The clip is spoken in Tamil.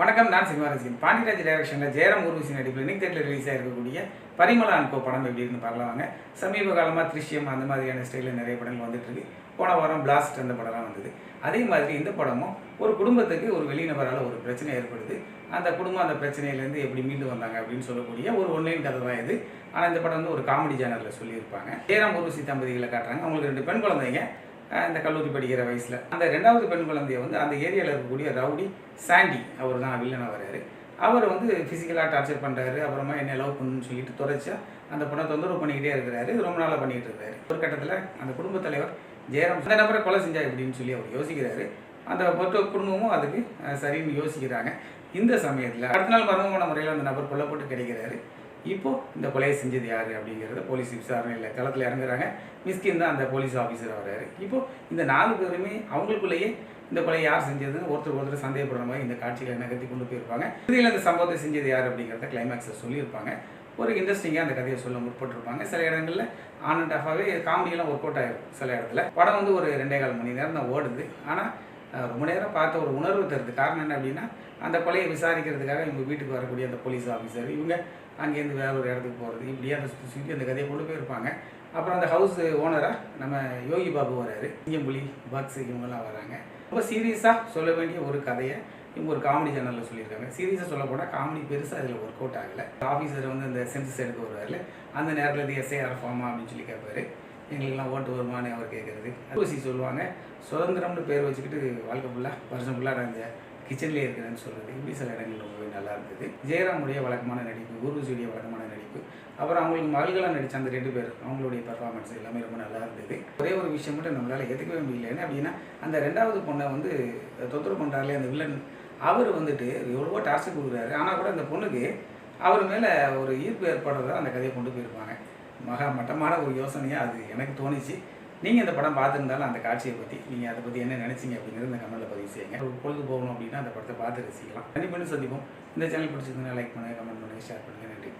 வணக்கம், நான் சினிமாரசிகன். பாண்டியராஜ் டைரக்ஷனில் ஜெயராம் ஊர்வசி நடிப்பில் இன்னைக்கு தேட்டரில் ரிலீஸ் ஆகிருக்கக்கூடிய பரிமளா அண்ட் கோ படம் எப்படி இருக்குன்னு பார்க்கலாம் வாங்க. சமீப காலமாக திருஷ்யம் அந்த மாதிரியான ஸ்டைலில் நிறைய படங்கள் வந்துட்டு இருக்கு. போன வாரம் பிளாஸ்ட் அந்த படம்லாம் வந்தது. அதே மாதிரி இந்த படமும் ஒரு குடும்பத்துக்கு ஒரு வெளிநபரால் ஒரு பிரச்சனை ஏற்படுது. அந்த குடும்பம் அந்த பிரச்சனையிலேருந்து எப்படி மீண்டு வந்தாங்க அப்படின்னு சொல்லக்கூடிய ஒரு ஒன்லைன் கதை தான் இது. ஆனால் இந்த படம் வந்து ஒரு காமெடி ஜேனரில் சொல்லியிருப்பாங்க. ஜெயராம் ஊர்வசி தம்பதிகளை காட்டுறாங்க. அவங்களுக்கு 2 பெண் குழந்தைங்க. இந்த கல்லூரி படிக்கிற வயசில் அந்த 2வது பெண் குழந்தைய வந்து அந்த ஏரியாவில் இருக்கக்கூடிய ரவுடி சாண்டி, அவர் தான் வில்லனாக வர்றாரு. அவர் வந்து ஃபிசிக்கலாக டார்ச்சர் பண்ணுறாரு. அப்புறமா என்ன லவ் பண்ணணும்னு சொல்லிட்டு துறைச்சா அந்த பொண்ணை தொந்தரவு பண்ணிக்கிட்டே இருக்கிறாரு. ரொம்ப நாளாக பண்ணிகிட்டு இருக்காரு. ஒரு கட்டத்தில் அந்த குடும்பத் தலைவர் ஜெயராம் அந்த நபரை கொலை செஞ்சா எப்படின்னு சொல்லி அவர் யோசிக்கிறாரு. அந்த மொத்த குடும்பமும் அதுக்கு சரின்னு யோசிக்கிறாங்க. இந்த சமயத்தில் அடுத்த நாள் மர்மமான முறையில் அந்த நபர் கொல்லப்பட்டு கிடைக்கிறாரு. இப்போது இந்த கொலையை செஞ்சது யார் அப்படிங்கிறத போலீஸ் விசாரணையில் களத்தில் இறங்குறாங்க. மிஸ்கின் தான் அந்த போலீஸ் ஆஃபீஸர் வர்றாரு. இப்போது இந்த 4 பேருமே அவங்களுக்குள்ளேயே இந்த கொலை யார் செஞ்சதுன்னு ஒருத்தர் சந்தேகப்படுற மாதிரி இந்த காட்சிகளை நகர்த்தி கொண்டு போயிருப்பாங்க. இதில் இந்த சம்பவத்தை செஞ்சது யார் அப்படிங்கிறத கிளைமேக்ஸை சொல்லியிருப்பாங்க. ஒரு இன்ட்ரெஸ்டிங்காக அந்த கதையை சொல்ல முற்பட்டிருப்பாங்க. சில இடங்களில் ஆன் அண்ட் ஆஃபாகவே காமெடியெல்லாம் ஒர்க் அவுட் ஆகிடும். சில இடத்துல படம் வந்து ஒரு 2.25 மணி நேரம் தான் ஓடுது. ஆனால் ரொம்ப நேரம் பார்த்த ஒரு உணர்வு தருது. காரணம் என்ன அப்படின்னா, அந்த கொலையை விசாரிக்கிறதுக்காக இவங்க வீட்டுக்கு வரக்கூடிய அந்த போலீஸ் ஆஃபீஸர் இவங்க அங்கேருந்து வேற ஒரு இடத்துக்கு போகிறது, இப்படியே அந்த சுற்றி அந்த கதையை கொண்டு போயிருப்பாங்க. அப்புறம் அந்த ஹவுஸ் ஓனராக நம்ம யோகி பாபு வராரு. சிங்கம்புலி, பக்ஸ் இவங்கெல்லாம் வராங்க. ரொம்ப சீரியஸாக சொல்ல வேண்டிய ஒரு கதையை இவங்க ஒரு காமெடி சேனலில் சொல்லியிருக்காங்க. சீரியஸாக சொல்ல போனால் காமெடி பெருசாக அதில் ஒர்க் அவுட் ஆகலை. ஆஃபீஸர் வந்து அந்த சென்சஸ் எடுக்க வருவார். அந்த நேரத்தில் இது எஸ்ஐஆர் ஃபார்மா அப்படின்னு சொல்லி கேட்பாரு. எங்களுக்கெல்லாம் ஓட்டு வருமானு அவர் கேட்குறது. ஊர்வசி சொல்லுவாங்க, சுதந்திரம்னு பேர் வச்சுக்கிட்டு வாழ்க்கை ஃபுல்லாக வருஷம் ஃபுல்லாக அந்த கிச்சன்லேயே இருக்கிறேன்னு சொல்கிறது. இப்படி சில இடங்கள் ரொம்பவே நல்லா இருந்தது. ஜெயராமுடைய வழக்கமான நடிப்பு, ஊர்வசியுடைய வழக்கமான நடிப்பு, அப்புறம் அவங்களுக்கு மகள்களாக நடித்த அந்த 2 பேர் அவங்களுடைய பர்ஃபார்மன்ஸ் எல்லாமே ரொம்ப நல்லா இருந்தது. ஒரே ஒரு விஷயம் மட்டும் நம்மளால் ஏற்றுக்கவே முடியல. என்ன அப்படின்னா, அந்த 2வது பொண்ணை வந்து தொந்தரவு பண்ணுறாருலே அந்த வில்லன், அவர் வந்துட்டு எவ்வளவோ டார்ச்சர் கொடுக்குறாரு. ஆனால் கூட அந்த பொண்ணுக்கு அவர் மேலே ஒரு ஈர்ப்பு ஏற்படுறதா அந்த கதையை கொண்டு போயிருப்பாங்க. மகா மட்டமான ஒரு யோசனையாக அது எனக்கு தோணிச்சு. நீங்கள் இந்த படம் பார்த்துருந்தாலும் அந்த காட்சியை பற்றி நீங்கள் அதை பற்றி என்ன நினச்சிங்க அப்படிங்கிறது இந்த கமெண்ட்டில் பதிவு செய்யுங்க. ஒரு பொழுது போகணும் அப்படின்னா அந்த படத்தை பார்த்து ரசிக்கலாம். கண்டிப்பாக சந்திப்போம். இந்த சேனல் பிடிச்சிருந்தா லைக் பண்ணுங்கள், கமெண்ட் பண்ணுங்கள், ஷேர் பண்ணுங்கள். நன்றி.